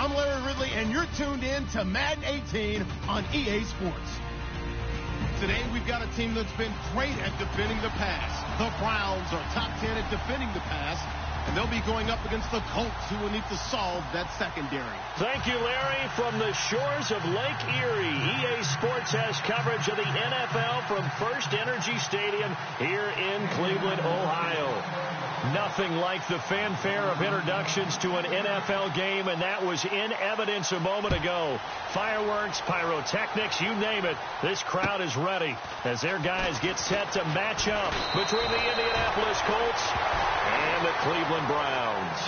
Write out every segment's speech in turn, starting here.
I'm Larry Ridley, and you're tuned in to Madden 18 on EA Sports. Today, we've got a team that's been great at defending the pass. The Browns are top 10 at defending the pass, and they'll be going up against the Colts, who will need to solve that secondary. Thank you, Larry. From the shores of Lake Erie, EA Sports has coverage of the NFL from First Energy Stadium here in Cleveland, Ohio. Nothing like the fanfare of introductions to an NFL game, and that was in evidence a moment ago. Fireworks, pyrotechnics, you name it. This crowd is ready as their guys get set to match up between the Indianapolis Colts and the Cleveland Browns.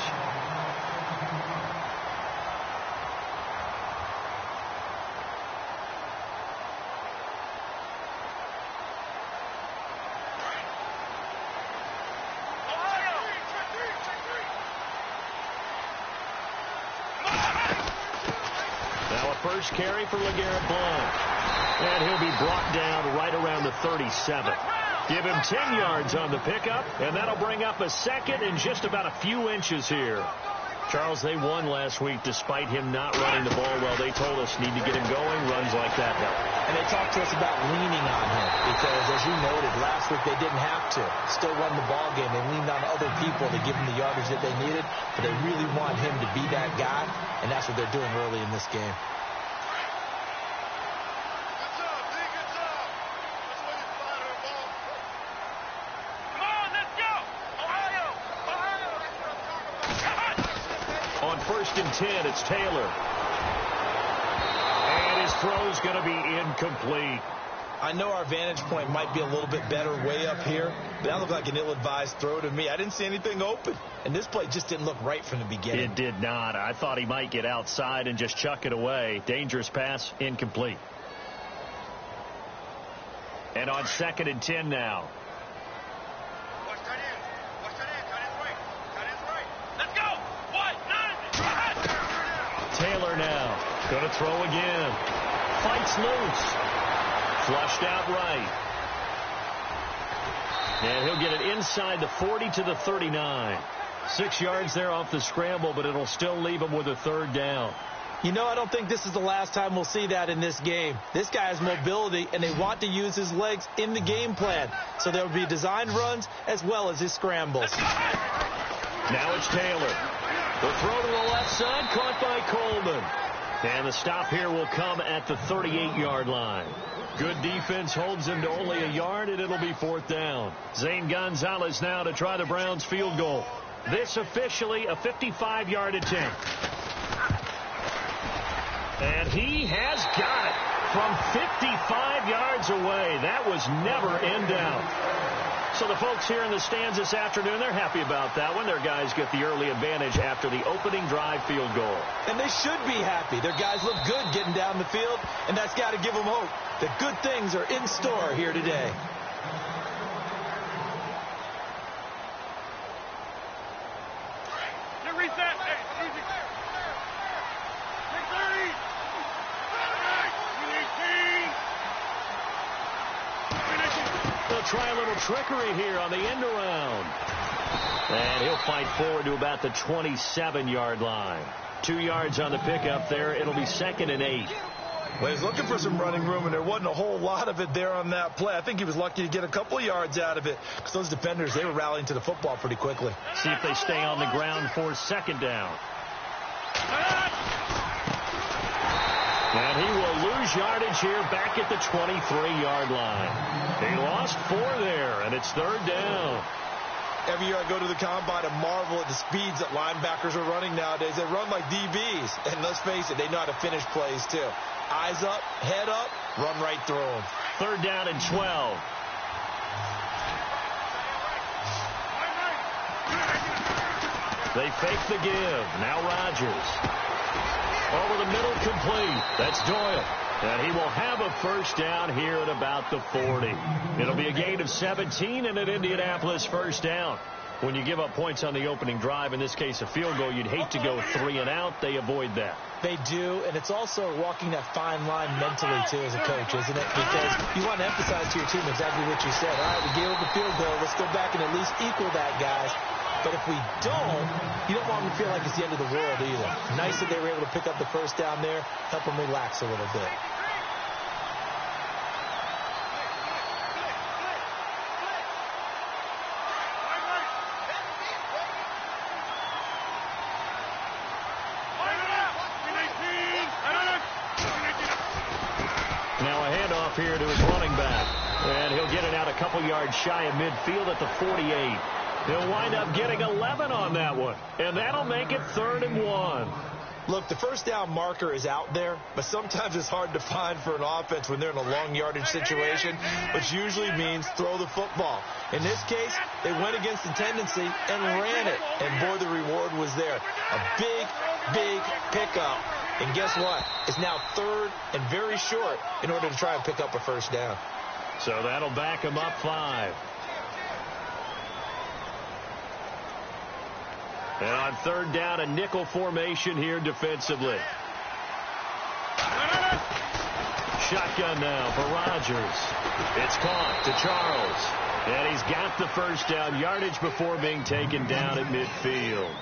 First carry for LeGarrette Blount. And he'll be brought down right around the 37. Give him 10 yards on the pickup, and that'll bring up a second and just about a few inches here. Charles, they won last week despite him not running the ball well. They told us need to get him going. Runs like that help. And they talked to us about leaning on him because, as you noted, last week they didn't have to. Still won the ball game. They leaned on other people to give them the yardage that they needed, but they really want him to be that guy, and that's what they're doing early in this game. First and 10, it's Taylor. And his throw's going to be incomplete. I know our vantage point might be a little bit better way up here, but that looked like an ill-advised throw to me. I didn't see anything open, and this play just didn't look right from the beginning. It did not. I thought he might get outside and just chuck it away. Dangerous pass, incomplete. And on 2nd and 10 now. Taylor now going to throw again. Fights loose. Flushed out right. And he'll get it inside the 40 to the 39. 6 yards there off the scramble, but it'll still leave him with a third down. You know, I don't think this is the last time we'll see that in this game. This guy has mobility, and they want to use his legs in the game plan. So there will be designed runs as well as his scrambles. Now it's Taylor. The throw to the left side, caught by Coleman. And the stop here will come at the 38-yard line. Good defense holds him to only a yard, and it'll be 4th down. Zane Gonzalez now to try the Browns field goal. This officially a 55-yard attempt. And he has got it from 55 yards away. That was never in doubt. So the folks here in the stands this afternoon, they're happy about that one. Their guys get the early advantage after the opening drive field goal. And they should be happy. Their guys look good getting down the field, and that's got to give them hope that good things are in store here today. Try a little trickery here on the end around. And he'll fight forward to about the 27-yard line. 2 yards on the pickup there. It'll be 2nd and 8. Well, he's looking for some running room, and there wasn't a whole lot of it there on that play. I think he was lucky to get a couple of yards out of it because those defenders, they were rallying to the football pretty quickly. See if they stay on the ground for 2nd down. And he will lose yardage here back at the 23-yard line. He lost 4 there, and it's 3rd down. Every year I go to the combine and marvel at the speeds that linebackers are running nowadays. They run like DBs, and let's face it, they know how to finish plays too. Eyes up, head up, run right through them. 3rd down and 12. They fake the give. Now Rodgers. Over the middle, complete. That's Doyle. And he will have a first down here at about the 40. It'll be a gain of 17 and an Indianapolis first down. When you give up points on the opening drive, in this case a field goal, you'd hate to go 3 and out. They avoid that. They do, and it's also walking that fine line mentally, too, as a coach, isn't it? Because you want to emphasize to your team exactly what you said. All right, we gave up a field goal. Let's go back and at least equal that, guys. But if we don't, you don't want them to feel like it's the end of the world either. Nice that they were able to pick up the first down there, help them relax a little bit. Now a handoff here to his running back. And he'll get it out a couple yards shy of midfield at the 48. He'll wind up getting 11 on that one. And that'll make it 3rd and 1. Look, the first down marker is out there, but sometimes it's hard to find for an offense when they're in a long yardage situation, which usually means throw the football. In this case, they went against the tendency and ran it. And, boy, the reward was there. A big, big pickup. And guess what? It's now 3rd and very short in order to try and pick up a first down. So that'll back him up 5. And on 3rd down, a nickel formation here defensively. Shotgun now for Rodgers. It's caught to Charles. And he's got the first down yardage before being taken down at midfield.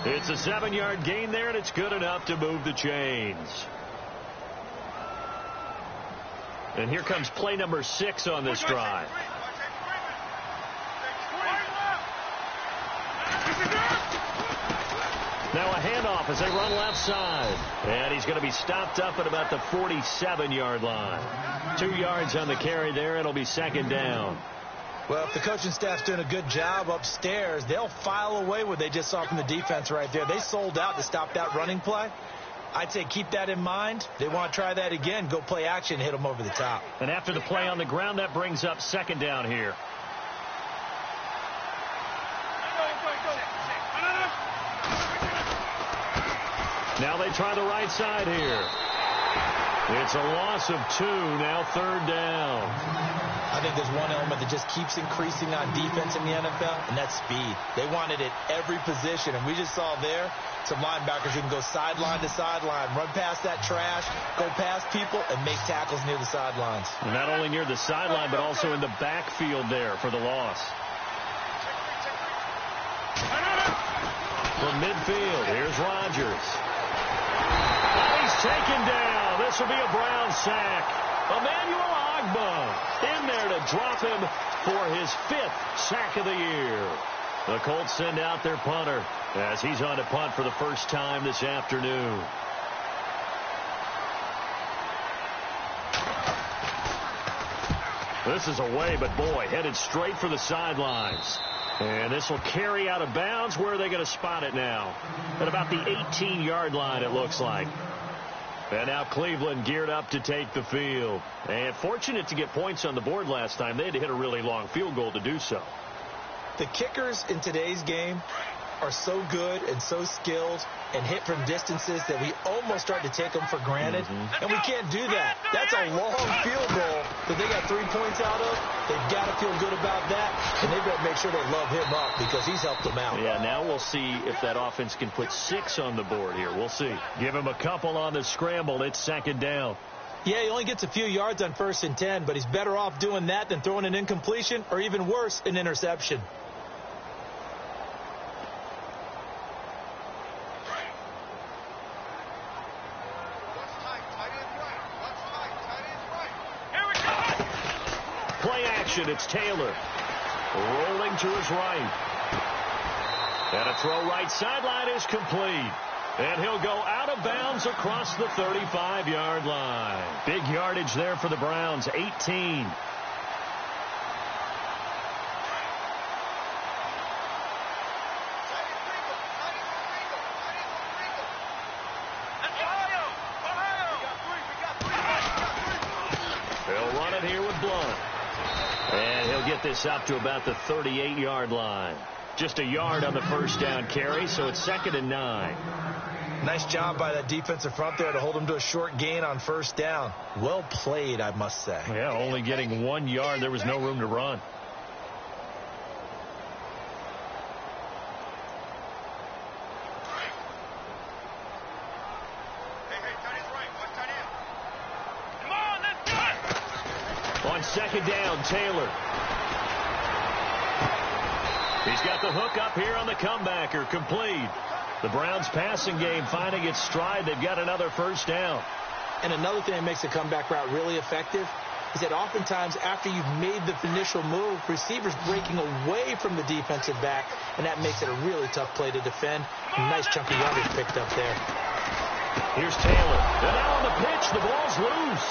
It's a 7-yard gain there, and it's good enough to move the chains. And here comes play number 6 on this drive. Now a handoff as they run left side. And he's going to be stopped up at about the 47-yard line. 2 yards on the carry there. It'll be 2nd down. Well, if the coaching staff's doing a good job upstairs, they'll file away what they just saw from the defense right there. They sold out to stop that running play. I'd say keep that in mind. They want to try that again. Go play action, hit them over the top. And after the play on the ground, that brings up 2nd down here. Now they try the right side here. It's a loss of 2, now 3rd down. I think there's one element that just keeps increasing on defense in the NFL, and that's speed. They want it at every position, and we just saw there some linebackers who can go sideline to sideline, run past that trash, go past people, and make tackles near the sidelines. And not only near the sideline, but also in the backfield there for the loss. From midfield, here's Rodgers. Oh, he's taken down. This will be a Brown sack. Emmanuel Ogbah in there to drop him for his 5th sack of the year. The Colts send out their punter as he's on to punt for the first time this afternoon. This is away, but boy, headed straight for the sidelines. And this will carry out of bounds. Where are they going to spot it now? At about the 18-yard line, it looks like. And now Cleveland geared up to take the field. And fortunate to get points on the board last time. They had to hit a really long field goal to do so. The kickers in today's game are so good and so skilled and hit from distances that we almost start to take them for granted. And we can't do that. That's a long field goal that they got 3 points out of. They've got to feel good about that, and they've got to make sure they love him up because he's helped them out. Yeah, now we'll see if that offense can put 6 on the board here. We'll see. Give him a couple on the scramble. It's 2nd down. Yeah, he only gets a few yards on 1st and 10, but he's better off doing that than throwing an incompletion or even worse, an interception. Play action, it's Taylor. Rolling to his right. And a throw right sideline is complete. And he'll go out of bounds across the 35-yard line. Big yardage there for the Browns, 18. He'll run it here with Blunt. And he'll get this up to about the 38-yard line. Just a yard on the first down carry, so it's 2nd and 9. Nice job by that defensive front there to hold him to a short gain on 1st down. Well played, I must say. Yeah, only getting 1 yard. There was no room to run. On 2nd down, Taylor. He's got the hook up here on the comebacker, complete. The Browns passing game finding its stride. They've got another first down. And another thing that makes the comeback route really effective is that oftentimes after you've made the initial move, receivers breaking away from the defensive back, and that makes it a really tough play to defend. Nice chunky yardage picked up there. Here's Taylor. And now on the pitch, the ball's loose.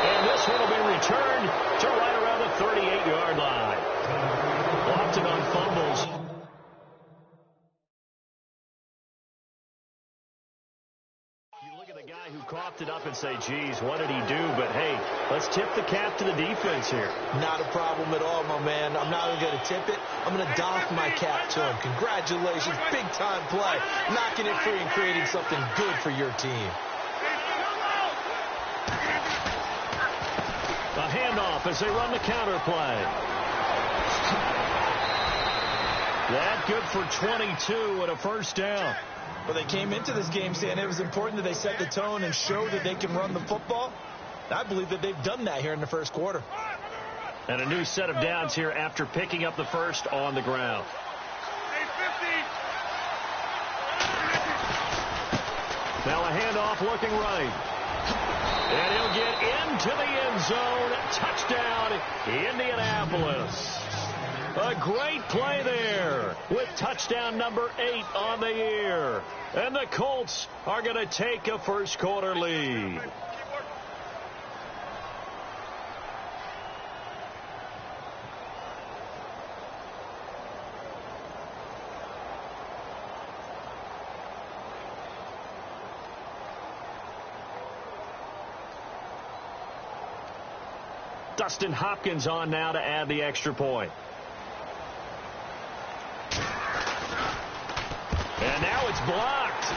And this one will be returned to right around the 38-yard line. Blocked it on fumbles. You look at the guy who coughed it up and say, geez, what did he do? But, hey, let's tip the cap to the defense here. Not a problem at all, my man. I'm not even going to tip it. I'm going to doff my cap to him. Congratulations. Big-time play. Knocking it free and creating something good for your team. A handoff as they run the counter play. That good for 22 and a first down. Well, they came into this game saying it was important that they set the tone and show that they can run the football. I believe that they've done that here in the first quarter. And a new set of downs here after picking up the first on the ground. Now a handoff looking right. And he'll get into the end zone. Touchdown, Indianapolis. A great play there with touchdown number 8 on the year. And the Colts are going to take a first quarter lead. Dustin Hopkins on now to add the extra point. And now it's blocked.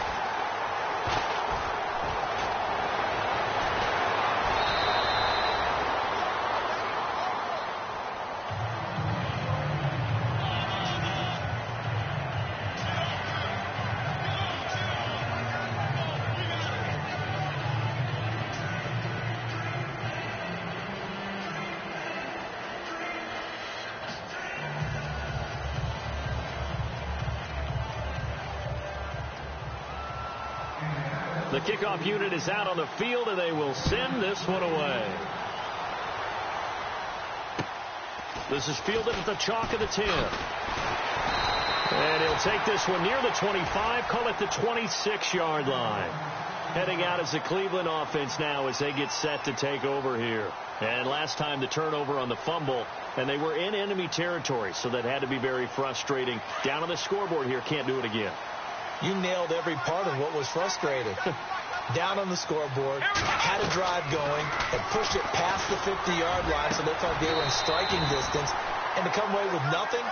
The kickoff unit is out on the field, and they will send this one away. This is fielded at the chalk of the 10. And he'll take this one near the 25, call it the 26-yard line. Heading out as the Cleveland offense now as they get set to take over here. And last time the turnover on the fumble, and they were in enemy territory, so that had to be very frustrating. Down on the scoreboard here, can't do it again. You nailed every part of what was frustrating. Down on the scoreboard, had a drive going, and pushed it past the 50-yard line, so it looked like they were in striking distance. And to come away with nothing,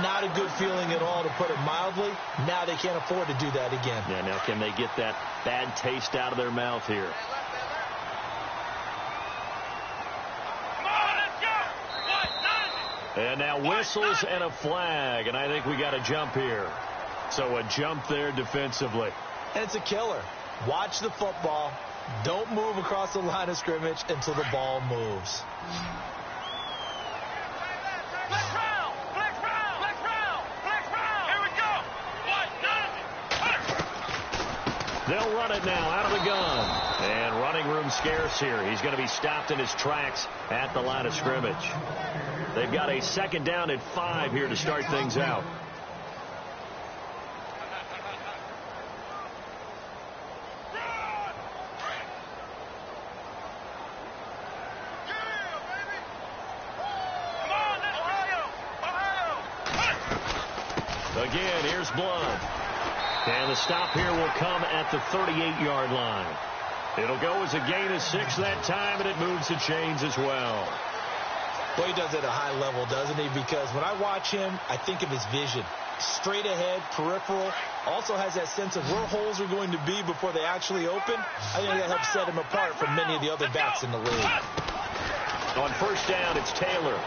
not a good feeling at all, to put it mildly. Now they can't afford to do that again. Yeah, now can they get that bad taste out of their mouth here? And now whistles and a flag, and I think we got a jump here. So a jump there defensively. And it's a killer. Watch the football. Don't move across the line of scrimmage until the ball moves. They'll run it now out of the gun. And running room scarce here. He's going to be stopped in his tracks at the line of scrimmage. They've got a second down at 5 here to start things out. Again, here's Blood. And the stop here will come at the 38-yard line. It'll go as a gain of 6 that time, and it moves the chains as well. Well, he does it at a high level, doesn't he? Because when I watch him, I think of his vision. Straight ahead, peripheral. Also has that sense of where holes are going to be before they actually open. I think that helps set him apart from many of the other backs in the league. On first down, it's Taylor.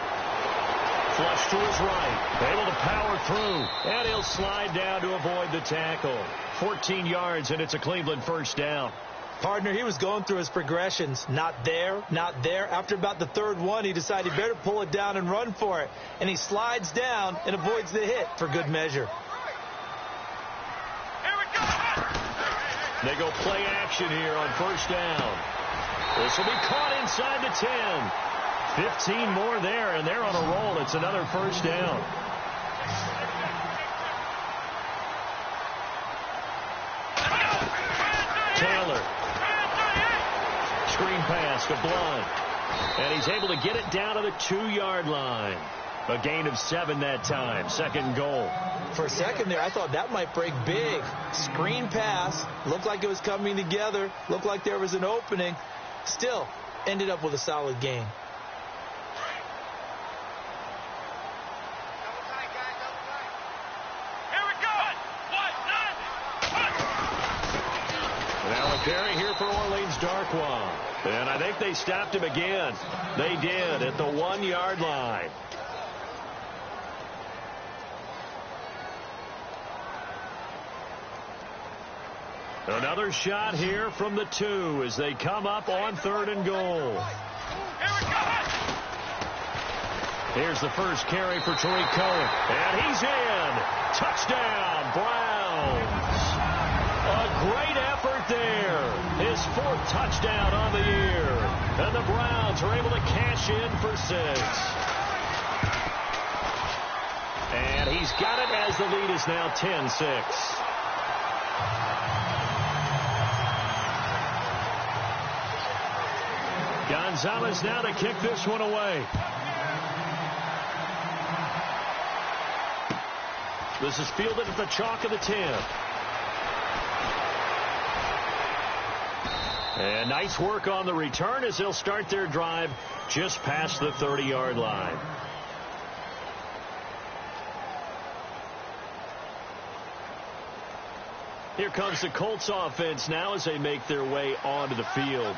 Flush to his right. Able to power through. And he'll slide down to avoid the tackle. 14 yards, and it's a Cleveland first down. Partner, he was going through his progressions. Not there, not there. After about the third one, he decided he better pull it down and run for it. And he slides down and avoids the hit for good measure. They go play action here on first down. This will be caught inside the 10. 15 more there, and they're on a roll. It's another first down. Taylor. Screen pass to Blunt. And he's able to get it down to the 2-yard line. A gain of 7 that time. Second and goal. For a second there, I thought that might break big. Screen pass. Looked like it was coming together. Looked like there was an opening. Still, ended up with a solid gain. Now a carry here for Orleans Darkwa. And I think they stopped him again. They did at the 1-yard line. Another shot here from the 2 as they come up on 3rd and goal. Here's the first carry for Tariq Cohen. And he's in. Touchdown, Browns. A great effort there. His 4th touchdown on the year. And the Browns are able to cash in for 6. And he's got it as the lead is now 10-6. Gonzalez now to kick this one away. This is fielded at the chalk of the 10. And nice work on the return as they'll start their drive just past the 30-yard line. Here comes the Colts offense now as they make their way onto the field.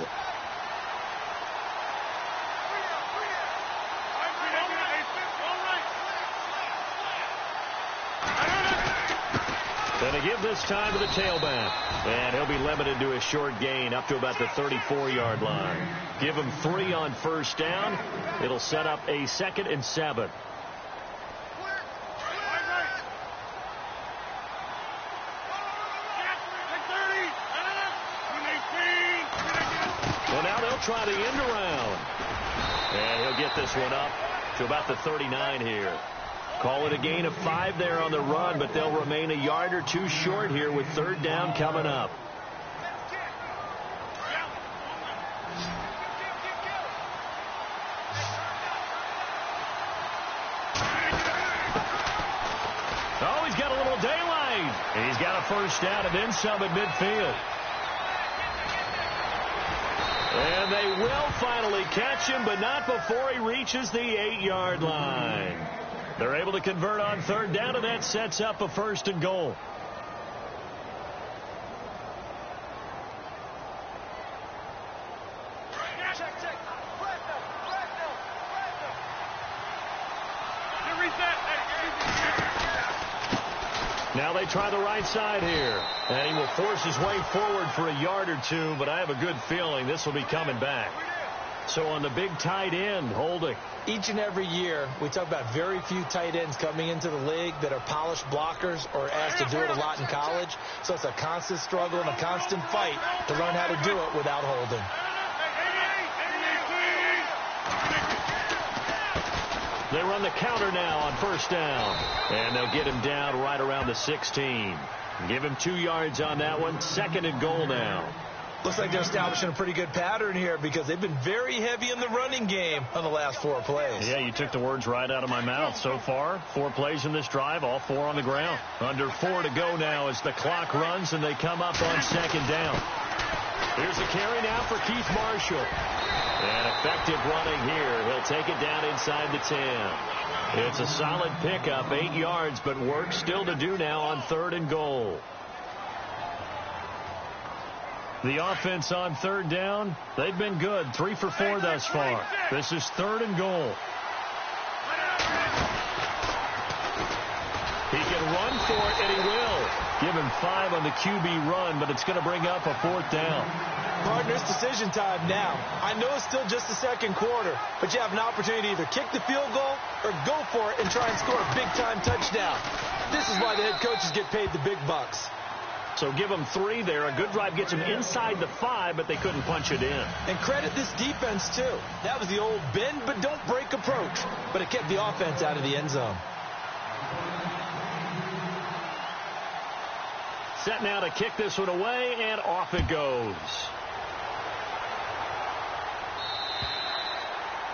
And they give this time to the tailback. And he'll be limited to a short gain up to about the 34-yard line. Give him 3 on first down. It'll set up a 2nd and 7. Well, now they'll try the end around. And he'll get this one up to about the 39 here. Call it a gain of 5 there on the run, but they'll remain a yard or 2 short here with 3rd down coming up. Oh, he's got a little daylight. He's got a first down and then some at midfield. And they will finally catch him, but not before he reaches the 8-yard line. They're able to convert on 3rd down, and that sets up a 1st and goal. Now they try the right side here. And he will force his way forward for a yard or 2, but I have a good feeling this will be coming back. So on the big tight end, holding. Each and every year, we talk about very few tight ends coming into the league that are polished blockers or asked to do it a lot in college. So it's a constant struggle and a constant fight to learn how to do it without holding. They run the counter now on first down. And they'll get him down right around the 16. Give him 2 yards on that one. 2nd and goal now. Looks like they're establishing a pretty good pattern here because they've been very heavy in the running game on the last 4 plays. Yeah, you took the words right out of my mouth. So far, 4 plays in this drive, all 4 on the ground. Under 4 to go now as the clock runs and they come up on 2nd down. Here's the carry now for Keith Marshall. And effective running here. He'll take it down inside the 10. It's a solid pickup, 8 yards, but work still to do now on 3rd and goal. The offense on 3rd down, they've been good. 3 for 4 thus far. This is 3rd and goal. He can run for it, and he will. Give him 5 on the QB run, but it's going to bring up a 4th down. Partner, it's decision time now. I know it's still just the second quarter, but you have an opportunity to either kick the field goal or go for it and try and score a big-time touchdown. This is why the head coaches get paid the big bucks. So give them 3 there. A good drive gets them inside the 5, but they couldn't punch it in. And credit this defense, too. That was the old bend but don't break approach, but it kept the offense out of the end zone. Set now to kick this one away, and off it goes.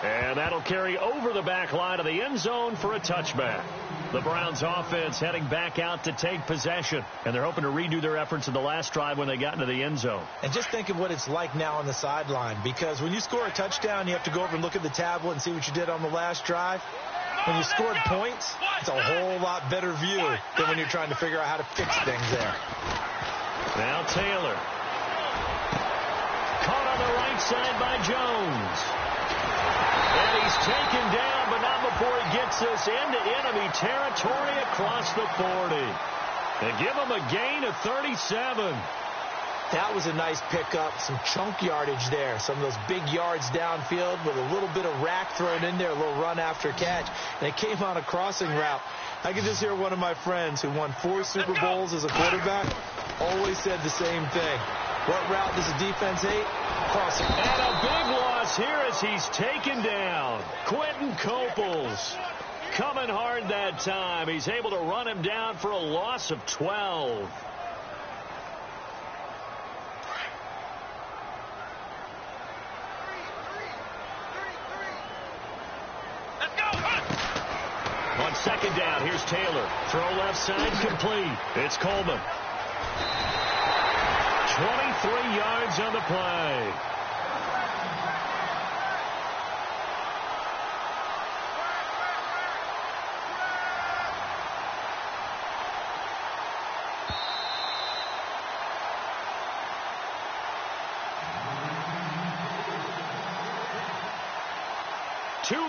And that'll carry over the back line of the end zone for a touchback. The Browns offense heading back out to take possession, and they're hoping to redo their efforts in the last drive when they got into the end zone. And just think of what it's like now on the sideline, because when you score a touchdown, you have to go over and look at the tablet and see what you did on the last drive. When you scored points, it's a whole lot better view than when you're trying to figure out how to fix things there. Now Taylor. Caught on the right side by Jones. And he's taken down, but not before he gets us into enemy territory across the 40. They give him a gain of 37. That was a nice pickup, some chunk yardage there. Some of those big yards downfield with a little bit of rack thrown in there, a little run after catch. And it came on a crossing route. I can just hear one of my friends who won 4 Super Bowls as a quarterback always said the same thing. What route does the defense hate? Crossing. And a big loss here as he's taken down. Quentin Coples coming hard that time. He's able to run him down for a loss of 12. On second down, here's Taylor. Throw left side, complete. It's Coleman. 23 yards on the play.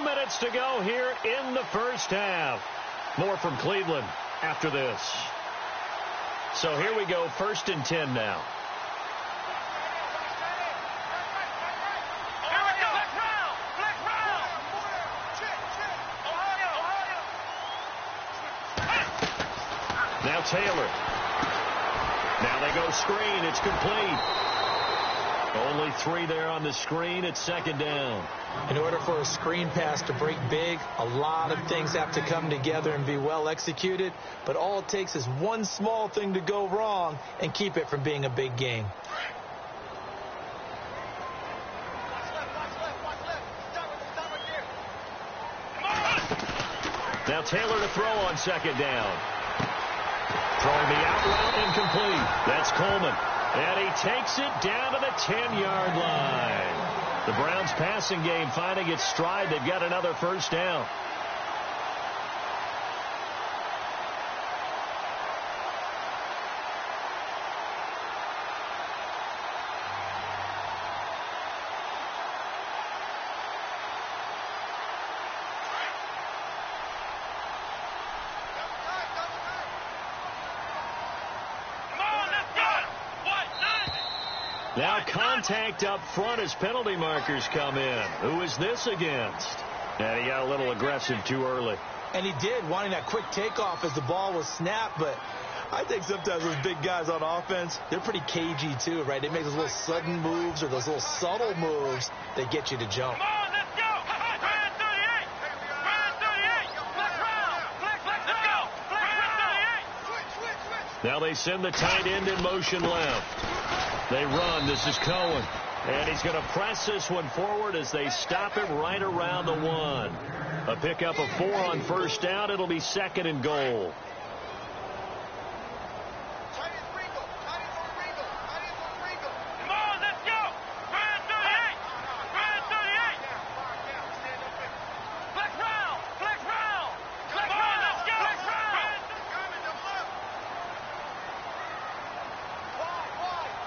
Minutes to go here in the first half. More from Cleveland after this. So here we go, 1st and 10 now. Now Taylor. Now they go screen. It's complete. Only 3 there on the screen. It's second down. In order for a screen pass to break big, a lot of things have to come together and be well executed. But all it takes is one small thing to go wrong and keep it from being a big game. Now Taylor to throw on second down. Throwing the out route incomplete. That's Coleman. And he takes it down to the 10-yard line. The Browns passing game finding its stride. They've got another first down. Now contact up front as penalty markers come in. Who is this against? And he got a little aggressive too early. And he did, wanting that quick takeoff as the ball was snapped. But I think sometimes those big guys on offense, they're pretty cagey too, right? They make those little sudden moves or those little subtle moves that get you to jump. Come on, let's go! Brand 38! Brand 38! Flex round! Flex, let's go! Flex 38! Now they send the tight end in motion left. They run. This is Cohen. And he's going to press this one forward as they stop it right around the 1. A pickup of 4 on first down. It'll be second and goal. Come on, let's go! Brand 38! Brand 38! Flex round! Flex round! Flex round! Let's go! Flex round!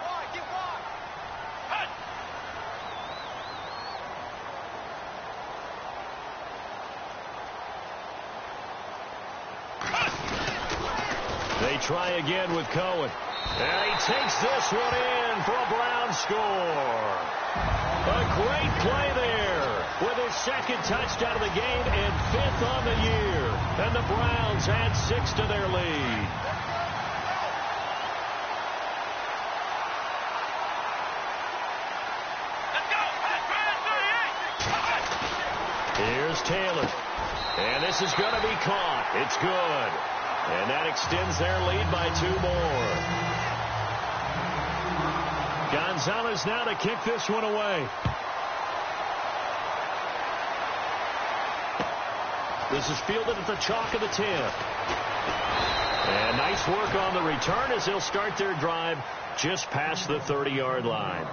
Wide, get wide! Hut! They try again with Cohen. And he takes this one in for a Brown score. A great play there with his second touchdown of the game and 5th on the year. And the Browns add 6 to their lead. Here's Taylor. And this is going to be caught. It's good. And that extends their lead by 2 more. Gonzalez now to kick this one away. This is fielded at the chalk of the 10. And nice work on the return as they'll start their drive just past the 30-yard line.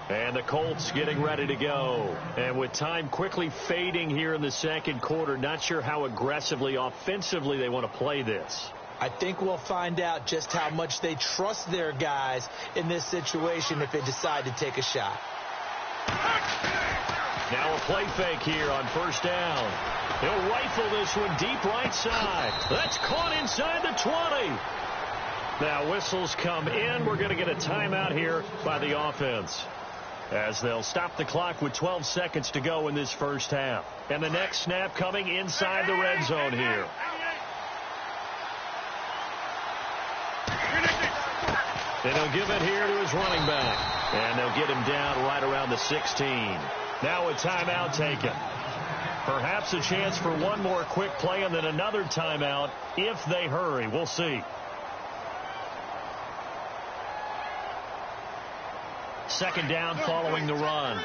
And the Colts getting ready to go. And with time quickly fading here in the second quarter, not sure how aggressively, offensively they want to play this. I think we'll find out just how much they trust their guys in this situation if they decide to take a shot. Now a play fake here on first down. He'll rifle this one deep right side. That's caught inside the 20. Now whistles come in. We're going to get a timeout here by the offense, as they'll stop the clock with 12 seconds to go in this first half. And the next snap coming inside the red zone here. And he'll give it here to his running back. And they'll get him down right around the 16. Now a timeout taken. Perhaps a chance for one more quick play and then another timeout if they hurry. We'll see. Second down following the run.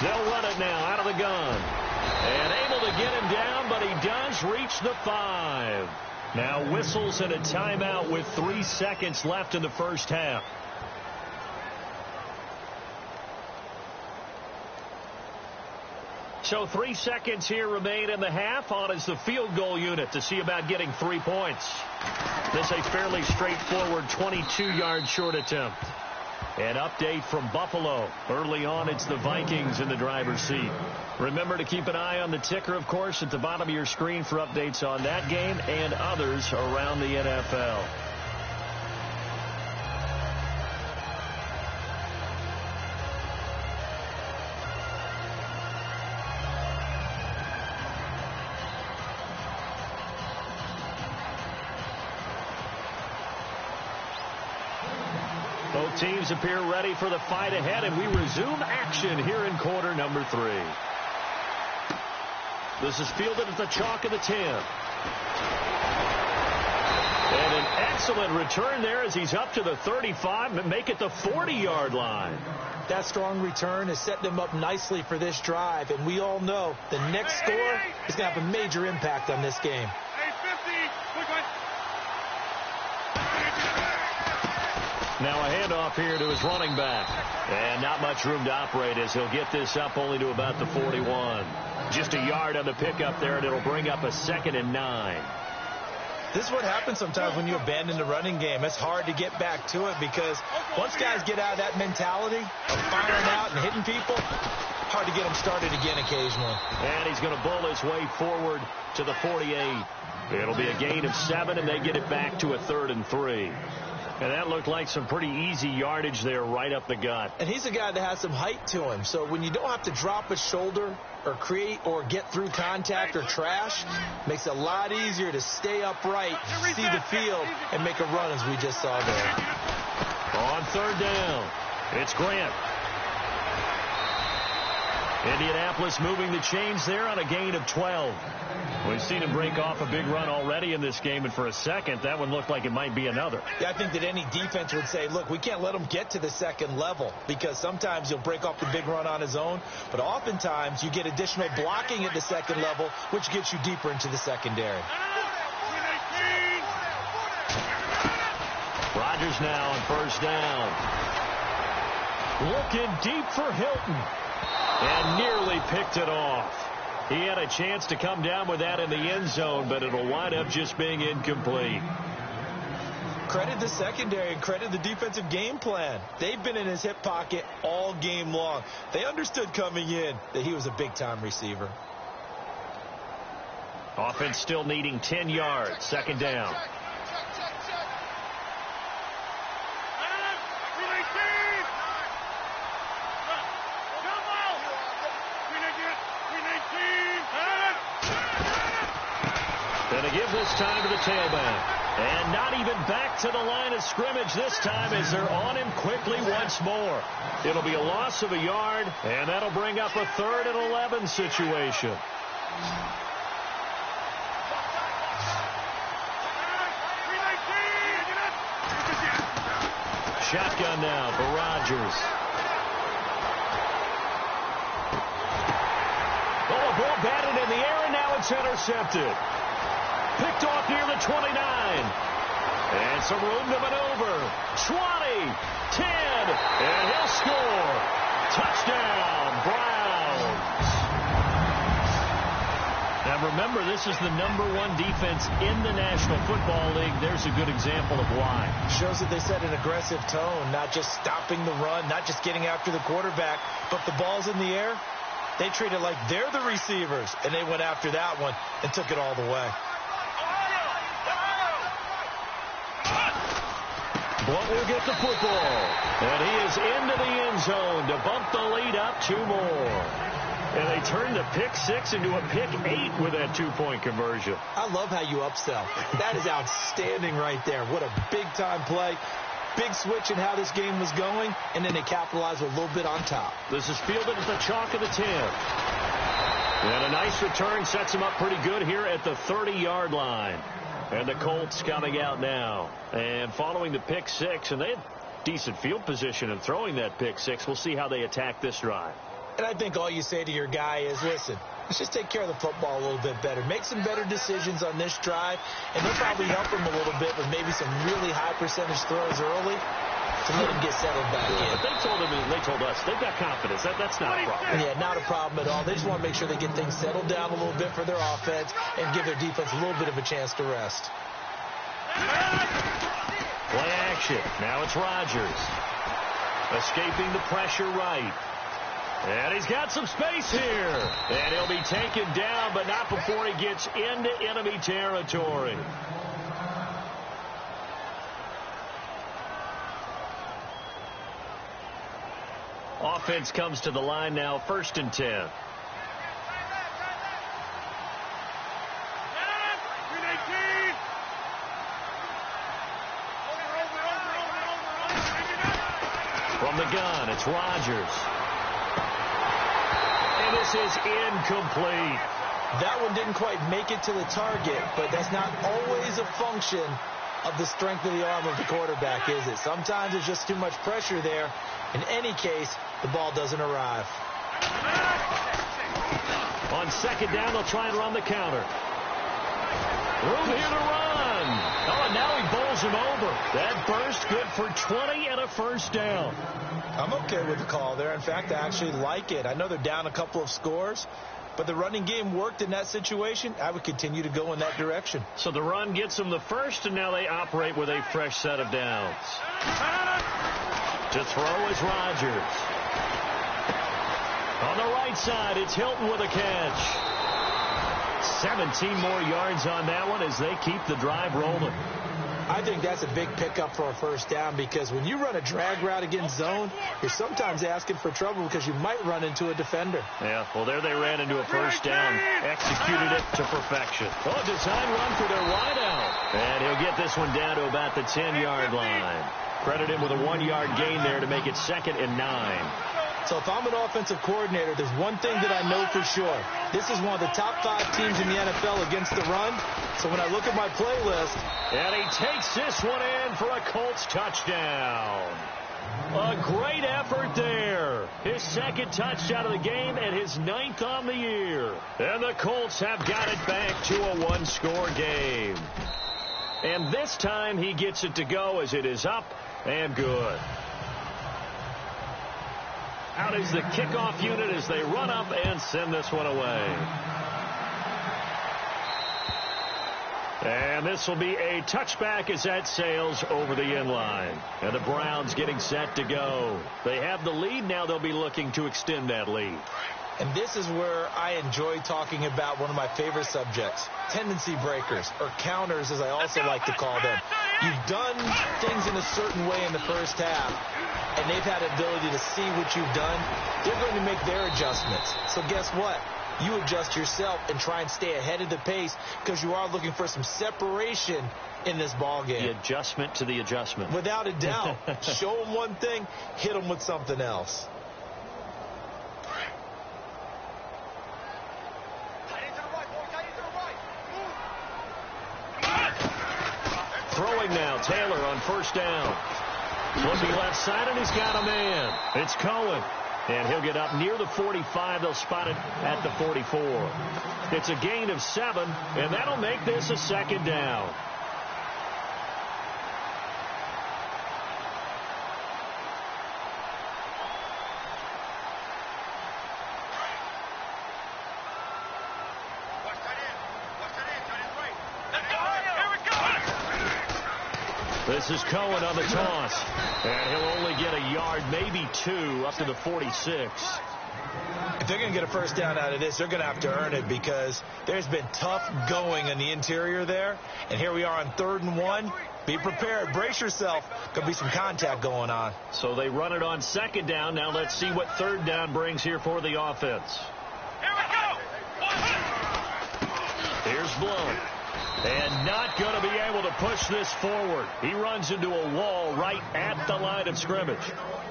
They'll run it now out of the gun. And able to get him down, but he does reach the 5. Now whistles and a timeout with 3 seconds left in the first half. So 3 seconds here remain in the half. On is the field goal unit to see about getting 3 points. This a fairly straightforward 22-yard short attempt. An update from Buffalo. Early on, it's the Vikings in the driver's seat. Remember to keep an eye on the ticker, of course, at the bottom of your screen for updates on that game and others around the NFL. Both teams appear ready for the fight ahead, and we resume action here in quarter number 3. This is fielded at the chalk of the 10. And an excellent return there as he's up to the 35 and make it the 40-yard line. That strong return has set them up nicely for this drive, and we all know the next score is going to have a major impact on this game. Now a handoff here to his running back. And not much room to operate as he'll get this up only to about the 41. Just a yard on the pickup there, and it'll bring up a 2nd and 9. This is what happens sometimes when you abandon the running game. It's hard to get back to it because once guys get out of that mentality of firing out and hitting people, hard to get them started again occasionally. And he's going to bull his way forward to the 48. It'll be a gain of 7, and they get it back to a 3rd and 3. And that looked like some pretty easy yardage there right up the gut. And he's a guy that has some height to him. So when you don't have to drop a shoulder or create or get through contact or trash, makes it a lot easier to stay upright, see the field, and make a run as we just saw there. On 3rd down, it's Grant. Indianapolis moving the chains there on a gain of 12. We've seen him break off a big run already in this game, and for a second, that one looked like it might be another. Yeah, I think that any defense would say, look, we can't let him get to the second level because sometimes he'll break off the big run on his own, but oftentimes you get additional blocking at the second level, which gets you deeper into the secondary. Rodgers now on 1st down. Looking deep for Hilton. And nearly picked it off. He had a chance to come down with that in the end zone, but it'll wind up just being incomplete. Credit the secondary and credit the defensive game plan. They've been in his hip pocket all game long. They understood coming in that he was a big-time receiver. Offense still needing 10 yards. Second down. Gonna give this time to the tailback. And not even back to the line of scrimmage this time as they're on him quickly once more. It'll be a loss of a yard, and that'll bring up a 3rd and 11 situation. Shotgun now for Rodgers. Oh, a ball batted in the air, and now it's intercepted. Picked off near the 29. And some room to maneuver. 20, 10, and he'll score. Touchdown, Browns. Now remember, this is the #1 defense in the National Football League. There's a good example of why. Shows that they set an aggressive tone, not just stopping the run, not just getting after the quarterback, but the ball's in the air. They treat it like they're the receivers, and they went after that one and took it all the way. Blunt will get the football, and he is into the end zone to bump the lead up 2 more. And they turned the pick 6 into a pick 8 with that 2-point conversion. I love how you upsell. That is outstanding right there. What a big-time play. Big switch in how this game was going, and then they capitalized with a little bit on top. This is fielded at the chalk of the 10. And a nice return sets him up pretty good here at the 30-yard line. And the Colts coming out now. And following the pick 6, and they had decent field position in throwing that pick 6. We'll see how they attack this drive. And I think all you say to your guy is, listen, let's just take care of the football a little bit better. Make some better decisions on this drive, and they'll probably help him a little bit with maybe some really high percentage throws early to let him get settled back in. But they told him, and they told us, they've got confidence. That's not a problem. Yeah, not a problem at all. They just want to make sure they get things settled down a little bit for their offense and give their defense a little bit of a chance to rest. Play action. Now it's Rodgers. Escaping the pressure right. And he's got some space here. And he'll be taken down, but not before he gets into enemy territory. Offense comes to the line now, 1st and 10. From the gun, it's Rodgers. And this is incomplete. That one didn't quite make it to the target, but that's not always a function of the strength of the arm of the quarterback, is it? Sometimes it's just too much pressure there. In any case, the ball doesn't arrive. On 2nd down, they'll try and run the counter. Room here to run. Oh, and now he bowls him over. That burst good for 20 and a 1st down. I'm okay with the call there. In fact, I actually like it. I know they're down a couple of scores, but the running game worked in that situation. I would continue to go in that direction. So the run gets them the 1st, and now they operate with a fresh set of downs. To throw is Rodgers. On the right side, it's Hilton with a catch. 17 more yards on that one as they keep the drive rolling. I think that's a big pickup for a 1st down, because when you run a drag route against zone, you're sometimes asking for trouble because you might run into a defender. Yeah, well, there they ran into a 1st down. Executed it to perfection. Oh, design run for their wideout. And he'll get this one down to about the 10-yard line. Credit him with a 1-yard gain there to make it 2nd and 9. So if I'm an offensive coordinator, there's one thing that I know for sure. This is one of the top 5 teams in the NFL against the run. So when I look at my playlist. And he takes this one in for a Colts touchdown. A great effort there. His 2nd touchdown of the game and his 9th on the year. And the Colts have got it back to a 1-score game. And this time he gets it to go as it is up and good. Out is the kickoff unit as they run up and send this one away. And this will be a touchback as that sails over the end line. And the Browns getting set to go. They have the lead. Now they'll be looking to extend that lead. And this is where I enjoy talking about one of my favorite subjects, tendency breakers, or counters as I also like to call them. You've done things in a certain way in the first half, and they've had the ability to see what you've done. They're going to make their adjustments. So guess what? You adjust yourself and try and stay ahead of the pace because you are looking for some separation in this ball game. The adjustment to the adjustment. Without a doubt. Show them one thing, hit them with something else. Throwing now, Taylor on first down. Looking left side, and he's got a man. It's Cohen. And he'll get up near the 45. They'll spot it at the 44. It's a gain of 7, and that'll make this a second down. This is Cohen on the toss. And he'll only get a yard, maybe 2, up to the 46. If they're going to get a first down out of this, they're going to have to earn it because there's been tough going in the interior there. And here we are on 3rd and 1. Be prepared. Brace yourself. Could be some contact going on. So they run it on 2nd down. Now let's see what 3rd down brings here for the offense. Here we go. Here's Blount. And not going to be able to push this forward. He runs into a wall right at the line of scrimmage.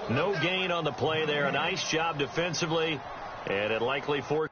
No gain on the play there. A nice job defensively. And it likely forced.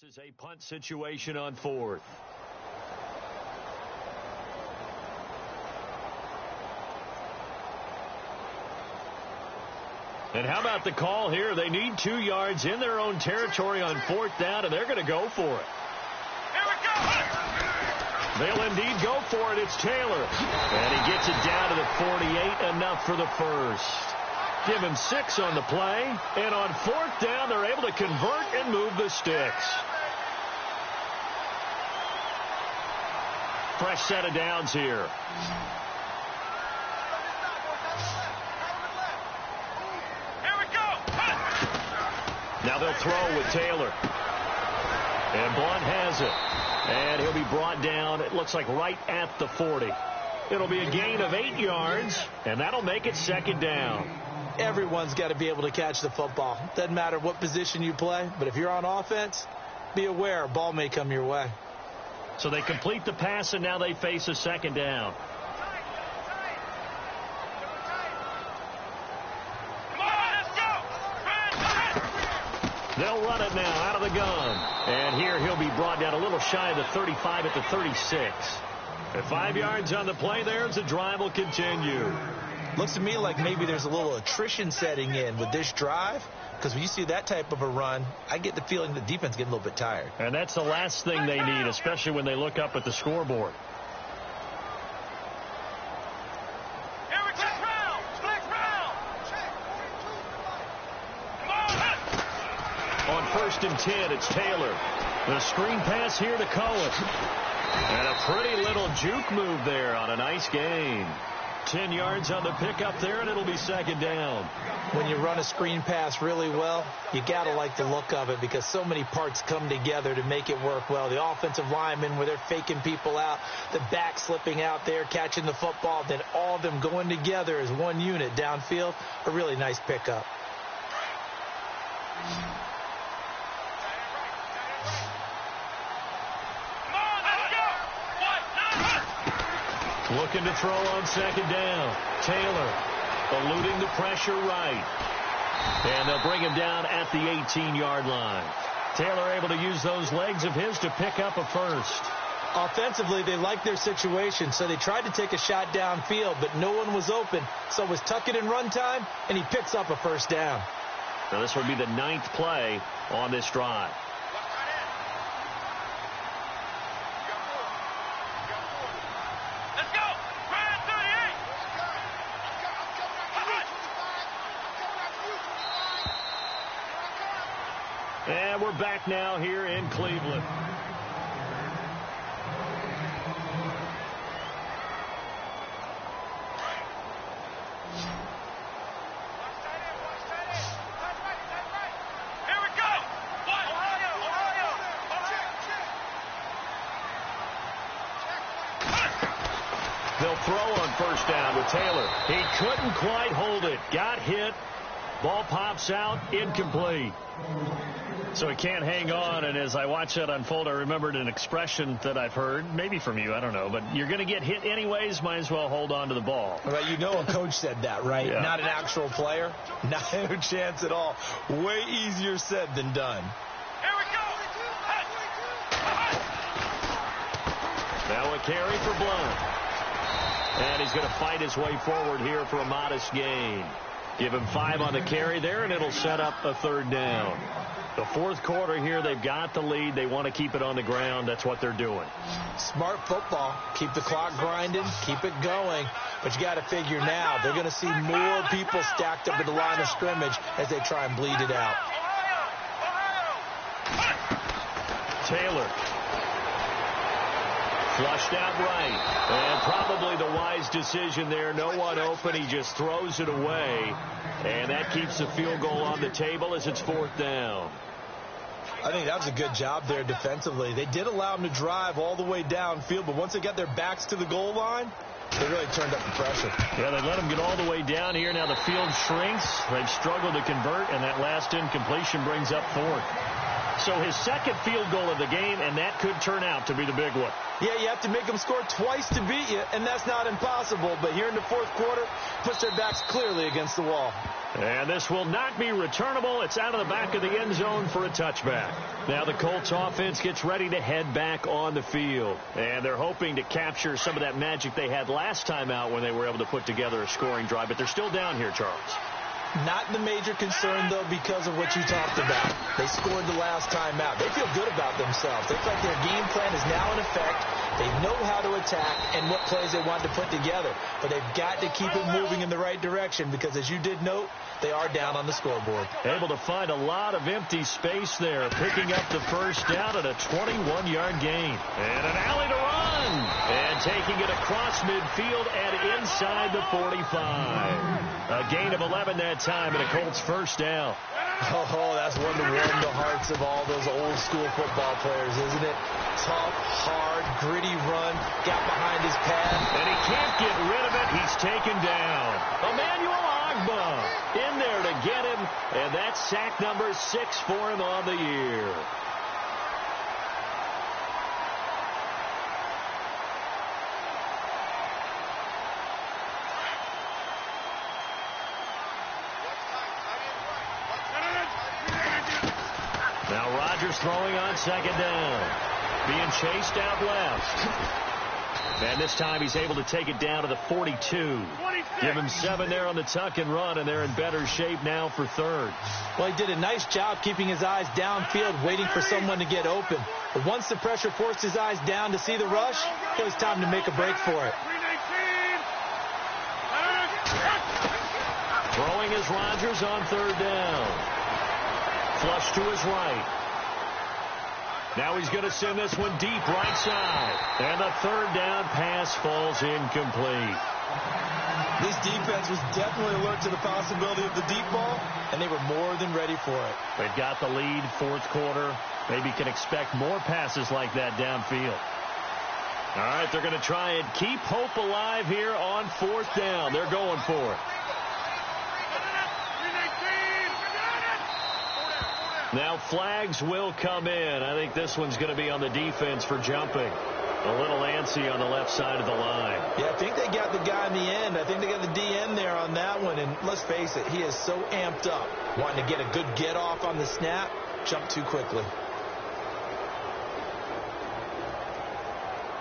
This is a punt situation on 4th. And how about the call here? They need 2 yards in their own territory on 4th down, and they're going to go for it. Here we go. They'll indeed go for it. It's Taylor. And he gets it down to the 48, enough for the first. Give him 6 on the play. And on 4th down, they're able to convert and move the sticks. Fresh set of downs here. Here we go. Now they'll throw with Taylor. And Blount has it. And he'll be brought down, it looks like right at the 40. It'll be a gain of 8 yards, and that'll make it 2nd down. Everyone's got to be able to catch the football. Doesn't matter what position you play, but if you're on offense, be aware a ball may come your way. So they complete the pass, and now they face a 2nd down. Come on, let's go. They'll run it now out of the gun. And here he'll be brought down a little shy of the 35 at the 36. At 5 yards on the play there as the drive will continue. Looks to me like maybe there's a little attrition setting in with this drive, because when you see that type of a run, I get the feeling the defense getting a little bit tired. And that's the last thing they need, especially when they look up at the scoreboard. Here we go. Split round. Come on. On 1st and 10, it's Taylor. The screen pass here to Cohen. And a pretty little juke move there on a nice gain. 10 yards on the pickup there, and it'll be 2nd down. When you run a screen pass really well, you got to like the look of it because so many parts come together to make it work well. The offensive linemen where they're faking people out, the back slipping out there, catching the football, then all of them going together as one unit downfield. A really nice pickup. Looking to throw on second down. Taylor eluding the pressure right. And they'll bring him down at the 18-yard line. Taylor able to use those legs of his to pick up a first. Offensively, they liked their situation, so they tried to take a shot downfield, but no one was open. So it was tuck it in run time, and he picks up a first down. Now this would be the 9th play on this drive. Let's go. Ryan 38. And we're back now here in Cleveland. They'll throw on first down with Taylor. He couldn't quite hold it. Got hit. Ball pops out. Incomplete. So he can't hang on, and as I watch that unfold, I remembered an expression that I've heard, maybe from you, I don't know, but you're going to get hit anyways, might as well hold on to the ball. Well, you know a coach said that, right? Yeah. Not an actual player. Not a chance at all. Way easier said than done. Here we go. Now a carry for Blunt. And he's going to fight his way forward here for a modest gain. Give him 5 on the carry there, and it'll set up a third down. The fourth quarter here, they've got the lead. They want to keep it on the ground. That's what they're doing. Smart football. Keep the clock grinding. Keep it going. But you got to figure now, they're going to see more people stacked up at the line of scrimmage as they try and bleed it out. Taylor. Flushed out right. And probably the wise decision there. No one open. He just throws it away. And that keeps the field goal on the table as it's fourth down. I think that was a good job there defensively. They did allow them to drive all the way downfield, but once they got their backs to the goal line, they really turned up the pressure. Yeah, they let them get all the way down here. Now the field shrinks. They've struggled to convert, and that last incompletion brings up fourth. So his second field goal of the game, and that could turn out to be the big one. Yeah, you have to make them score twice to beat you, and that's not impossible. But here in the fourth quarter, puts their backs clearly against the wall. And this will not be returnable. It's out of the back of the end zone for a touchback. Now the Colts offense gets ready to head back on the field. And they're hoping to capture some of that magic they had last time out when they were able to put together a scoring drive. But they're still down here, Charles. Not the major concern, though, because of what you talked about. They scored the last time out. They feel good about themselves. Looks like their game plan is now in effect. They know how to attack and what plays they want to put together. But they've got to keep it moving in the right direction because, as you did note, they are down on the scoreboard. Able to find a lot of empty space there, picking up the first down at a 21-yard gain. And an alley to run. And taking it across midfield and inside the 45. A gain of 11 that time and a Colts first down. Oh, that's one to warm the hearts of all those old school football players, isn't it? Tough, hard, gritty run, got behind his pad. And he can't get rid of it. He's taken down. Emmanuel Ogbah in there to get him, and that's sack number 6 for him on the year. Now Rodgers throwing on second down. Being chased out left. And this time he's able to take it down to the 42. Give him 7 there on the tuck and run, and they're in better shape now for third. Well, he did a nice job keeping his eyes downfield, waiting for someone to get open. But once the pressure forced his eyes down to see the rush, it was time to make a break for it. Throwing is Rodgers on third down. Flush to his right. Now he's going to send this one deep right side. And the third down pass falls incomplete. This defense was definitely alert to the possibility of the deep ball, and they were more than ready for it. They've got the lead, fourth quarter. Maybe can expect more passes like that downfield. All right, they're going to try and keep hope alive here on fourth down. They're going for it. Now flags will come in. I think this one's going to be on the defense for jumping. A little antsy on the left side of the line. Yeah, I think they got the guy in the end. I think they got the DN there on that one. And let's face it, he is so amped up. Wanting to get a good get off on the snap, jump too quickly.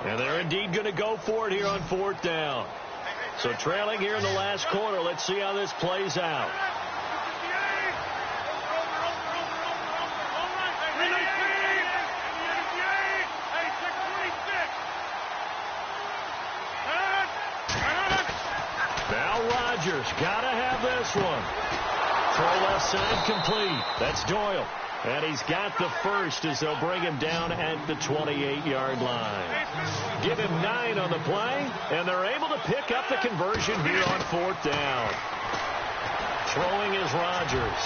And they're indeed going to go for it here on 4th down. So trailing here in the last quarter. Let's see how this plays out. Now Rodgers got to have this one. Throw left side complete. That's Doyle. And he's got the first as they'll bring him down at the 28-yard line. Give him 9 on the play, and they're able to pick up the conversion here on 4th down. Throwing is Rodgers.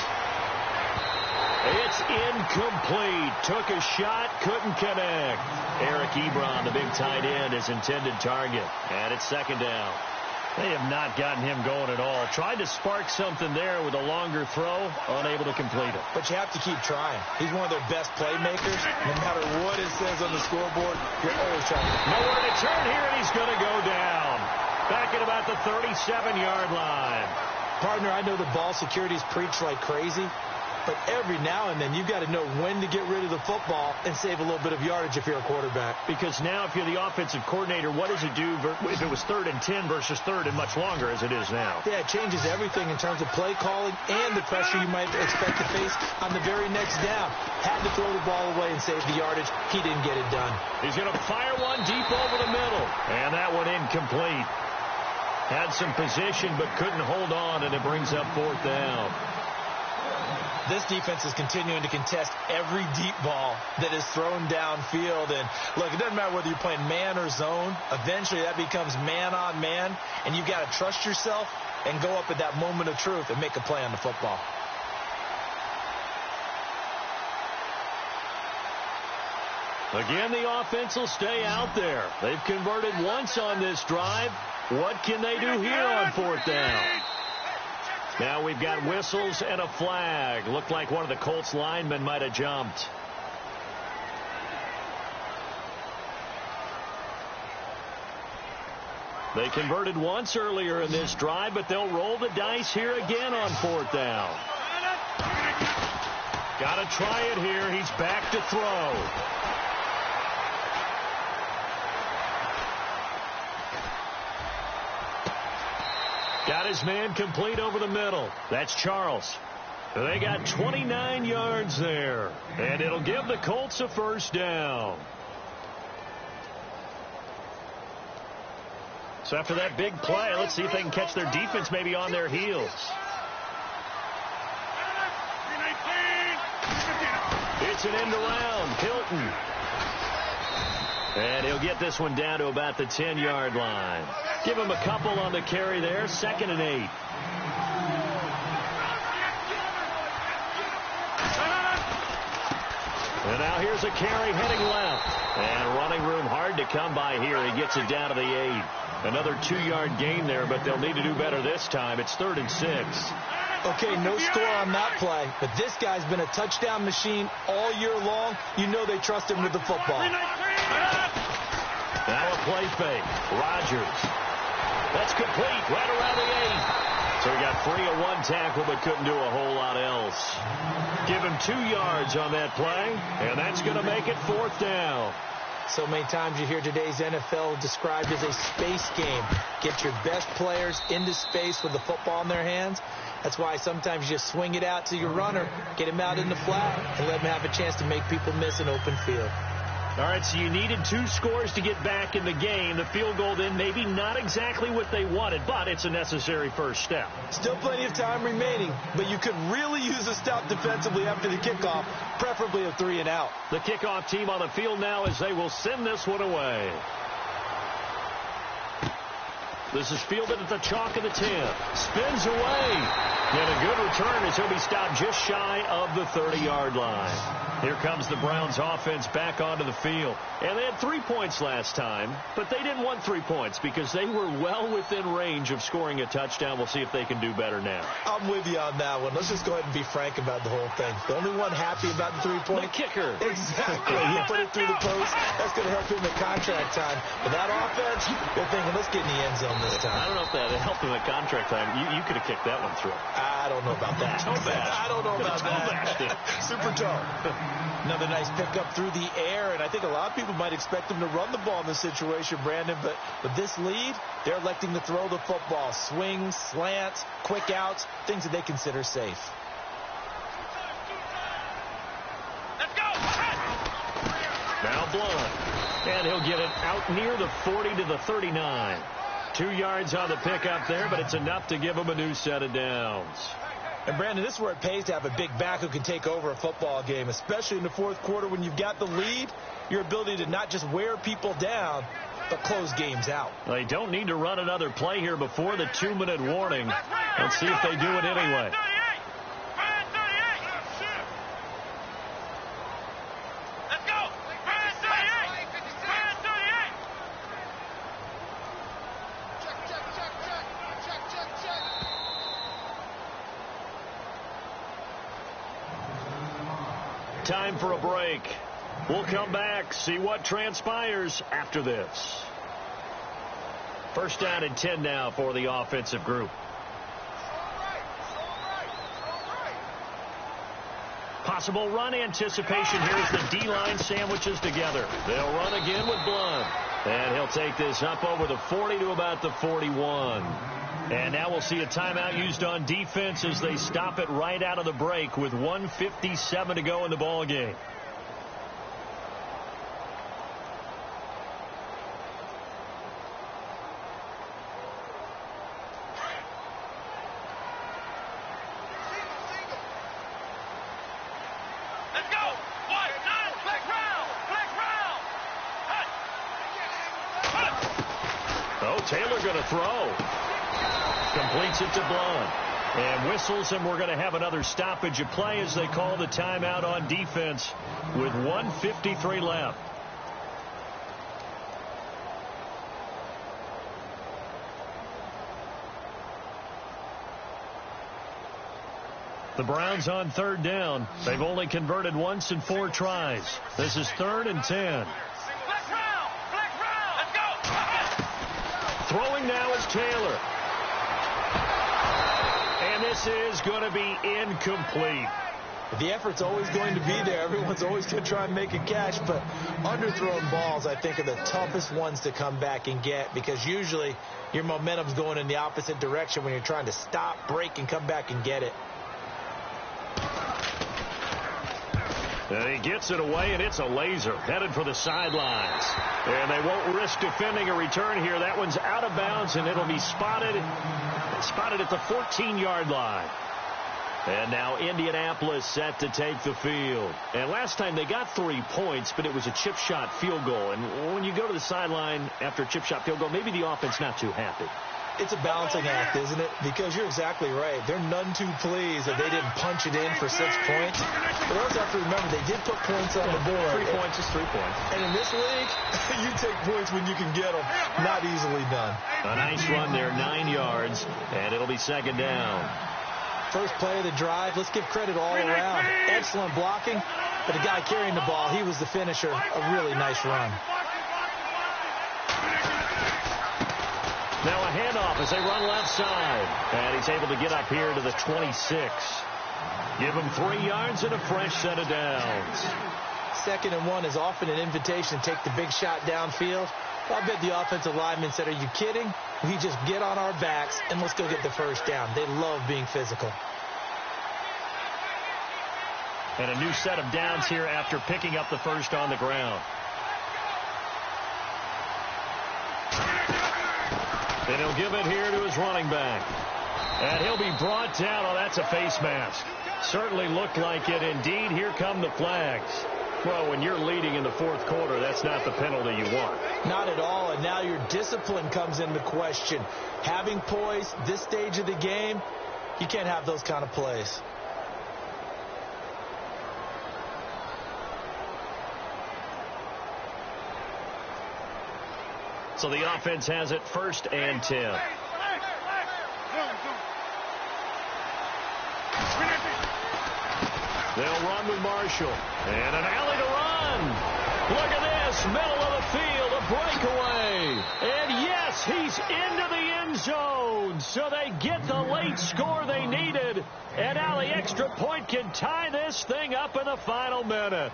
It's incomplete. Took a shot, couldn't connect. Eric Ebron, the big tight end, his intended target. And it's 2nd down. They have not gotten him going at all. Tried to spark something there with a longer throw, unable to complete it. But you have to keep trying. He's one of their best playmakers. No matter what it says on the scoreboard, you're always trying. Nowhere to turn here, and he's going to go down. Back at about the 37-yard line. Partner, I know the ball security is preached like crazy, but every now and then you've got to know when to get rid of the football and save a little bit of yardage if you're a quarterback. Because now if you're the offensive coordinator, what does it do if it was 3rd and 10 versus 3rd and much longer as it is now? Yeah, it changes everything in terms of play calling and the pressure you might expect to face on the very next down. Had to throw the ball away and save the yardage. He didn't get it done. He's going to fire one deep over the middle. And that one incomplete. Had some position but couldn't hold on, and it brings up 4th down. This defense is continuing to contest every deep ball that is thrown downfield. And, look, it doesn't matter whether you're playing man or zone. Eventually, that becomes man on man, and you've got to trust yourself and go up at that moment of truth and make a play on the football. Again, the offense will stay out there. They've converted once on this drive. What can they do here on 4th down? Now we've got whistles and a flag. Looked like one of the Colts linemen might have jumped. They converted once earlier in this drive, but they'll roll the dice here again on 4th down. Got to try it here. He's back to throw. Got his man complete over the middle. That's Charles. They got 29 yards there. And it'll give the Colts a 1st down. So after that big play, let's see if they can catch their defense maybe on their heels. It's an end around. Hilton. And he'll get this one down to about the 10-yard line. Give him a couple on the carry there. 2nd and 8. And now here's a carry heading left. And running room hard to come by here. He gets it down to the 8. Another 2-yard gain there, but they'll need to do better this time. It's 3rd and 6. Okay, no score on that play, but this guy's been a touchdown machine all year long. You know they trust him with the football. Now a play fake. Rodgers. That's complete right around the 8. So he got free of one tackle but couldn't do a whole lot else. Give him 2 yards on that play, and that's going to make it 4th down. So many times you hear today's NFL described as a space game. Get your best players into space with the football in their hands. That's why sometimes you just swing it out to your runner, get him out in the flat, and let him have a chance to make people miss an open field. All right, so you needed 2 scores to get back in the game. The field goal then maybe not exactly what they wanted, but it's a necessary first step. Still plenty of time remaining, but you could really use a stop defensively after the kickoff, preferably a 3 and out. The kickoff team on the field now as they will send this one away. This is fielded at the chalk of the 10. Spins away. And a good return as he'll be stopped just shy of the 30-yard line. Here comes the Browns offense back onto the field. And they had 3 points last time, but they didn't want 3 points because they were well within range of scoring a touchdown. We'll see if they can do better now. I'm with you on that one. Let's just go ahead and be frank about the whole thing. The only one happy about the 3-point. The kicker. Exactly. He put it through the post. That's going to help him at contract time. But that offense, they're thinking, let's get in the end zone this time. I don't know if that helped him at contract time. You could have kicked that one through. I don't know about that. Toe bash. I don't know about that. Super toe. Another nice pickup through the air, and I think a lot of people might expect him to run the ball in this situation, Brandon, but with this lead, they're electing to throw the football. Swings, slants, quick outs, things that they consider safe. Let's go. Now Blunt. And he'll get it out near the 40 to the 39. 2 yards on the pickup there, but it's enough to give him a new set of downs. And, Brandon, this is where it pays to have a big back who can take over a football game, especially in the fourth quarter when you've got the lead, your ability to not just wear people down, but close games out. They don't need to run another play here before the 2-minute warning. Let's see if they do it anyway. Let's go. 38. Time for a break. We'll come back, see what transpires after this. First down and 10 now for the offensive group. Possible run anticipation here as the D-line sandwiches together. They'll run again with Blunt. And he'll take this up over the 40 to about the 41. And now we'll see a timeout used on defense as they stop it right out of the break with 1:57 to go in the ball game. Let's go. 1, 9, flex round. Oh, Taylor going to throw. Completes it to Blunt. And whistles, and we're going to have another stoppage of play as they call the timeout on defense with 1:53 left. The Browns on third down. They've only converted once in 4 tries. This is 3rd and 10. Flex round. Let's go. Throwing now is Taylor. And this is going to be incomplete. The effort's always going to be there. Everyone's always going to try and make a catch, but underthrown balls, I think, are the toughest ones to come back and get because usually your momentum's going in the opposite direction when you're trying to stop, break, and come back and get it. And he gets it away, and it's a laser headed for the sidelines. And they won't risk defending a return here. That one's out of bounds, and it'll be spotted at the 14-yard line. And now Indianapolis set to take the field. And last time they got 3 points, but it was a chip shot field goal. And when you go to the sideline after a chip shot field goal, maybe the offense not too happy. It's a balancing act, isn't it? Because you're exactly right. They're none too pleased that they didn't punch it in for 6 points. But also have to remember, they did put points on the board. 3 points is 3 points. And in this league, you take points when you can get them. Not easily done. A nice run there, 9 yards, and it'll be 2nd down. First play of the drive, let's give credit all around. Excellent blocking, but the guy carrying the ball, he was the finisher. A really nice run. Now a handoff as they run left side. And he's able to get up here to the 26. Give him 3 yards and a fresh set of downs. 2nd and 1 is often an invitation to take the big shot downfield. I bet the offensive lineman said, are you kidding? We just get on our backs and let's go get the first down. They love being physical. And a new set of downs here after picking up the first on the ground. And he'll give it here to his running back. And he'll be brought down. Oh, that's a face mask. Certainly looked like it. Indeed, here come the flags. Well, when you're leading in the 4th quarter, that's not the penalty you want. Not at all, and now your discipline comes into question. Having poise this stage of the game, You can't have those kind of plays. So the offense has it 1st and 10. They'll run with Marshall. And an alley to run. Look at this. Middle of the field. A breakaway. And yes, he's into the end zone. So they get the late score they needed. And now the extra point can tie this thing up in the final minute.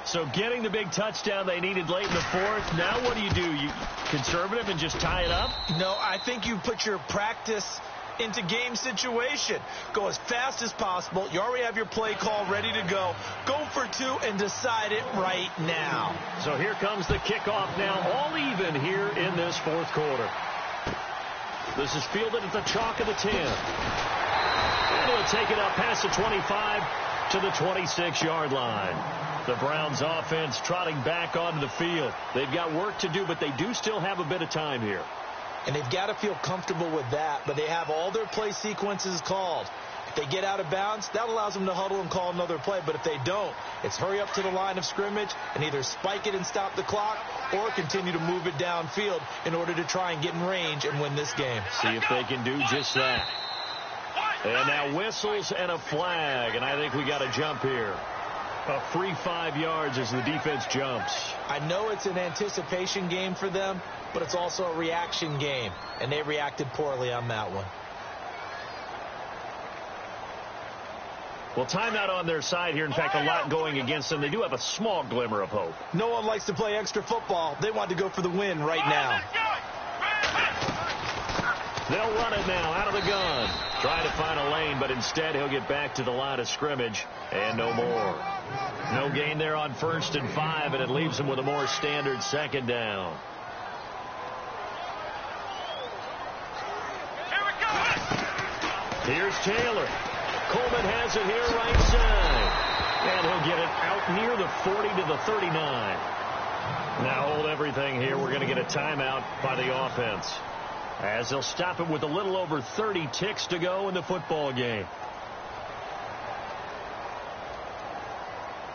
So getting the big touchdown they needed late in the 4th. Now what do? You conservative and just tie it up? No, I think you put your practice into game situation. Go as fast as possible. You already have your play call ready to go. Go for 2 and decide it right now. So here comes the kickoff now, all even here in this 4th quarter. This is fielded at the chalk of the 10. And he'll take it up past the 25 to the 26-yard line. The Browns offense trotting back onto the field. They've got work to do, but they do still have a bit of time here. And they've got to feel comfortable with that, but they have all their play sequences called. If they get out of bounds, that allows them to huddle and call another play. But if they don't, it's hurry up to the line of scrimmage and either spike it and stop the clock or continue to move it downfield in order to try and get in range and win this game. See if they can do just that. And now whistles and a flag, and I think we got a jump here. A free 5 yards as the defense jumps. I know it's an anticipation game for them, but it's also a reaction game, and they reacted poorly on that one. Well, timeout on their side here. In fact, a lot going against them. They do have a small glimmer of hope. No one likes to play extra football. They want to go for the win right now. They'll run it now out of the gun. Trying to find a lane, but instead he'll get back to the line of scrimmage and no more. No gain there on 1st and 5, and it leaves them with a more standard 2nd down. Here's Taylor. Coleman has it here right side. And he'll get it out near the 40 to the 39. Now hold everything here. We're going to get a timeout by the offense, as they'll stop it with a little over 30 ticks to go in the football game.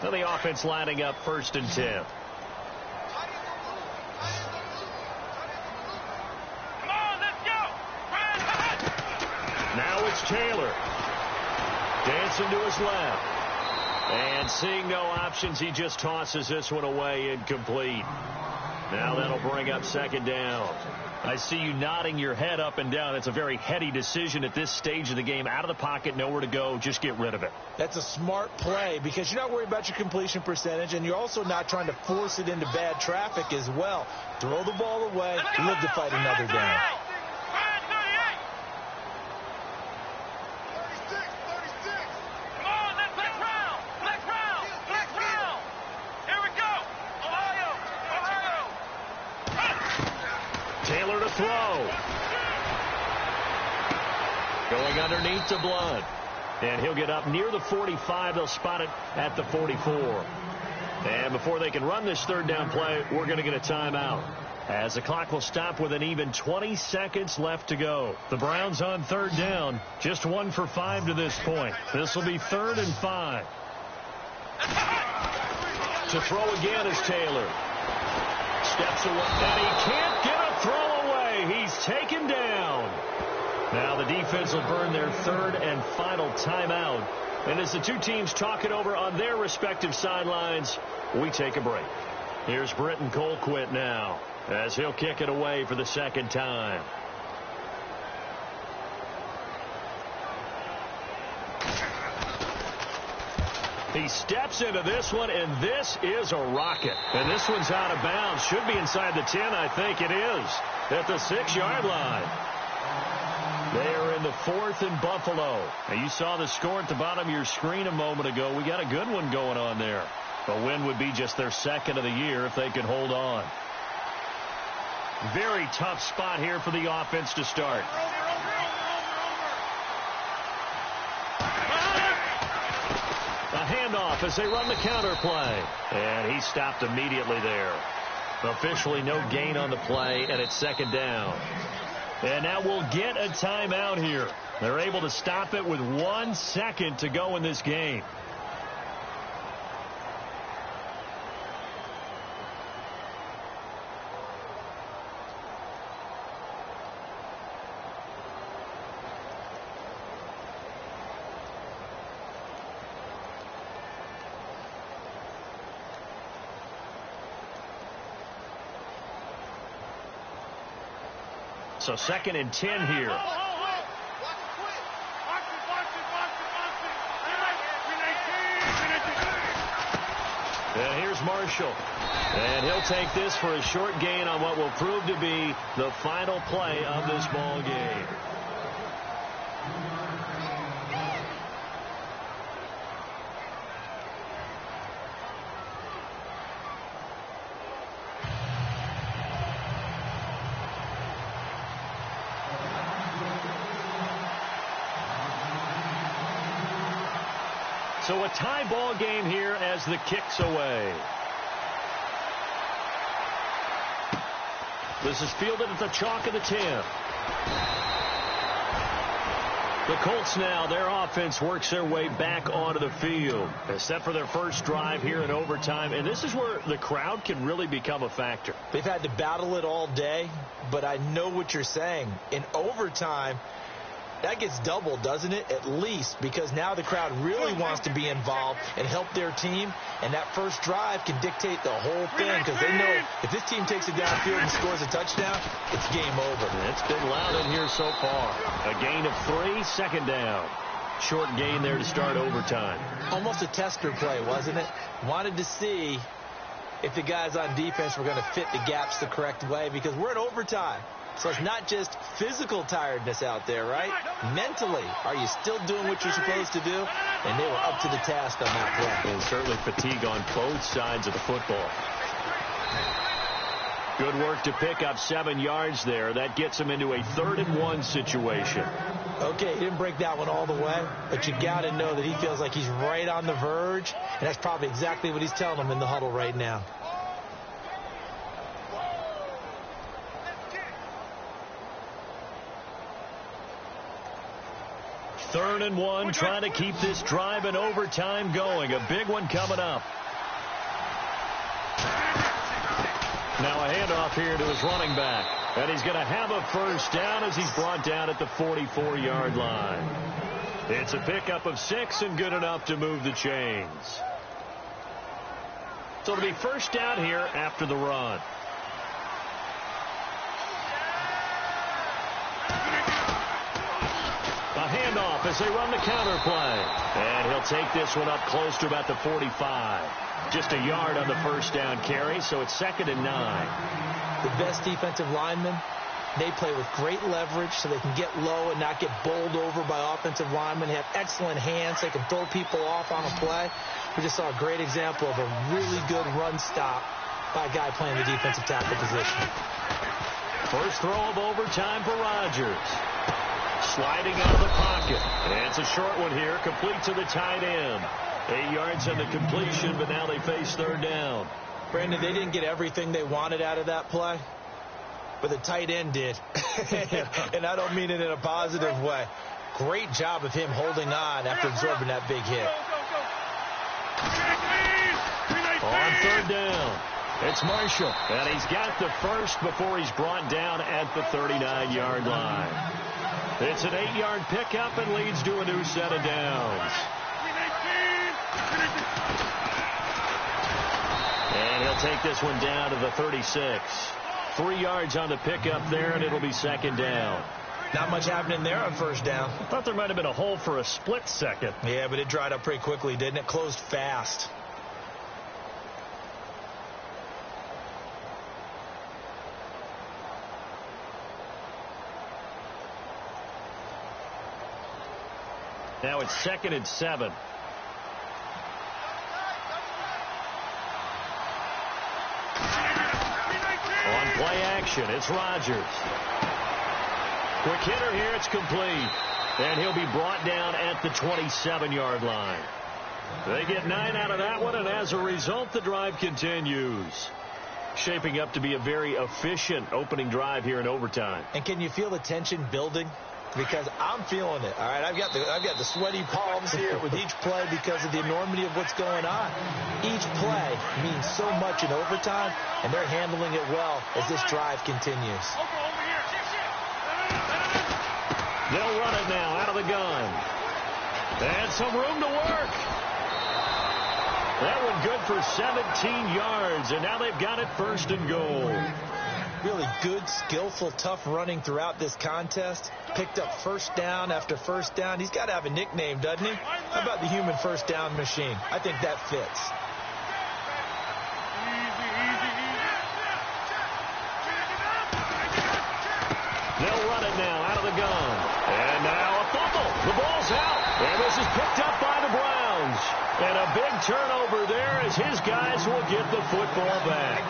Now the offense lining up 1st and 10. Come on, let's go. Now it's Taylor. Dancing to his left. And seeing no options, he just tosses this one away, incomplete. Now that'll bring up 2nd down. I see you nodding your head up and down. It's a very heady decision at this stage of the game. Out of the pocket, nowhere to go. Just get rid of it. That's a smart play because you're not worried about your completion percentage, and you're also not trying to force it into bad traffic as well. Throw the ball away, live to fight another down. Taylor to throw. Going underneath to Blood. And he'll get up near the 45. They'll spot it at the 44. And before they can run this 3rd down play, we're going to get a timeout, as the clock will stop with an even 20 seconds left to go. The Browns on 3rd down, just 1 for 5 to this point. This will be 3rd and 5. To throw again is Taylor. Steps away, and he can't get a throw away. He's taken down. Now the defense will burn their 3rd and final timeout. And as the two teams talk it over on their respective sidelines, we take a break. Here's Britton Colquitt now, as he'll kick it away for the 2nd time. He steps into this one, and this is a rocket. And this one's out of bounds. Should be inside the 10, I think it is, at the 6-yard line. They are in the 4th and Buffalo. Now, you saw the score at the bottom of your screen a moment ago. We got a good one going on there. A win would be just their 2nd of the year if they could hold on. Very tough spot here for the offense to start. A handoff as they run the counter play. And he stopped immediately there. Officially no gain on the play, and it's 2nd down. And now we'll get a timeout here. They're able to stop it with 1 second to go in this game. So 2nd and 10 here. And here's Marshall. And he'll take this for a short gain on what will prove to be the final play of this ball game. So a tie ball game here as the kick's away. This is fielded at the chalk of the 10. The Colts now, their offense works their way back onto the field. They're set for their first drive here in overtime, and this is where the crowd can really become a factor. They've had to battle it all day, but I know what you're saying. In overtime, that gets doubled, doesn't it? At least, because now the crowd really wants to be involved and help their team, and that first drive can dictate the whole thing because they know if this team takes it downfield and scores a touchdown, it's game over. It's been loud in here so far. A gain of 3, 2nd down. Short gain there to start overtime. Almost a tester play, wasn't it? Wanted to see if the guys on defense were going to fit the gaps the correct way because we're in overtime. So it's not just physical tiredness out there, right? Mentally, are you still doing what you're supposed to do? And they were up to the task on that play. And certainly fatigue on both sides of the football. Good work to pick up 7 yards there. That gets him into a 3rd and 1 situation. Okay, he didn't break that one all the way, but you got to know that he feels like he's right on the verge, and that's probably exactly what he's telling them in the huddle right now. Third and 1, trying to keep this drive in overtime going. A big one coming up. Now a handoff here to his running back. And he's going to have a first down as he's brought down at the 44-yard line. It's a pickup of 6 and good enough to move the chains. So it'll be first down here after the run. A handoff as they run the counter play. And he'll take this one up close to about the 45. Just a yard on the first down carry, so it's 2nd and 9. The best defensive linemen, they play with great leverage so they can get low and not get bowled over by offensive linemen. They have excellent hands. They can throw people off on a play. We just saw a great example of a really good run stop by a guy playing the defensive tackle position. First throw of overtime for Rodgers. Sliding out of the pocket. And it's a short one here, complete to the tight end. 8 yards on the completion, but now they face 3rd down. Brandon, they didn't get everything they wanted out of that play, but the tight end did. And I don't mean it in a positive way. Great job of him holding on after absorbing that big hit. On 3rd down, it's Marshall. And he's got the first before he's brought down at the 39-yard line. It's an 8-yard pickup and leads to a new set of downs. And he'll take this one down to the 36. 3 yards on the pickup there, and it'll be 2nd down. Not much happening there on first down. I thought there might have been a hole for a split second. Yeah, but it dried up pretty quickly, didn't it? Closed fast. Now it's 2nd and 7. On play action, it's Rodgers. Quick hitter here, it's complete. And he'll be brought down at the 27-yard line. They get 9 out of that one, and as a result, the drive continues. Shaping up to be a very efficient opening drive here in overtime. And can you feel the tension building? because I'm feeling it. All right, I've got the sweaty palms here with each play because of the enormity of what's going on. Each play means so much in overtime, and they're handling it well as this drive continues. They'll run it now out of the gun. And some room to work. That one good for 17 yards, and now they've got it 1st and goal. Really good, skillful, tough running throughout this contest. Picked up first down after first down. He's got to have a nickname, doesn't he? How about the human first down machine? I think that fits. They'll run it now out of the gun. And now a fumble. The ball's out. And this is picked up by the Browns. And a big turnover there as his guys will get the football back.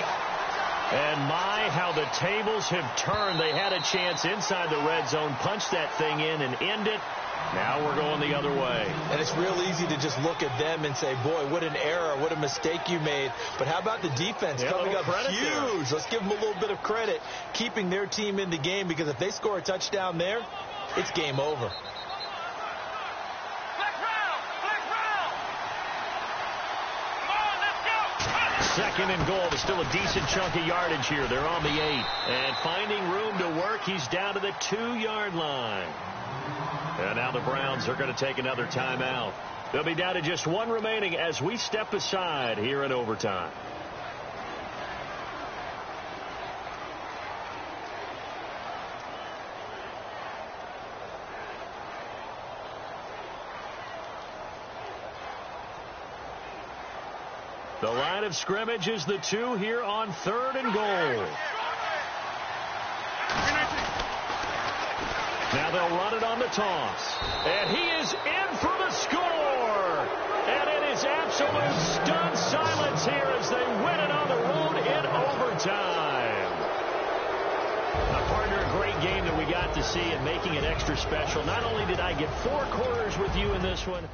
And my, how the tables have turned. They had a chance inside the red zone, punch that thing in and end it. Now we're going the other way. And it's real easy to just look at them and say, boy, what an error, what a mistake you made. But how about the defense coming up huge? Let's give them a little bit of credit, keeping their team in the game, because if they score a touchdown there, it's game over. Second and goal. There's still a decent chunk of yardage here. They're on the 8. And finding room to work, he's down to the 2-yard line. And now the Browns are going to take another timeout. They'll be down to just one remaining as we step aside here in overtime. The line of scrimmage is the 2 here on 3rd and goal. Now they'll run it on the toss. And he is in for the score. And it is absolute stunned silence here as they win it on the road in overtime. Partner, a great game that we got to see and making it extra special. Not only did I get 4 quarters with you in this one,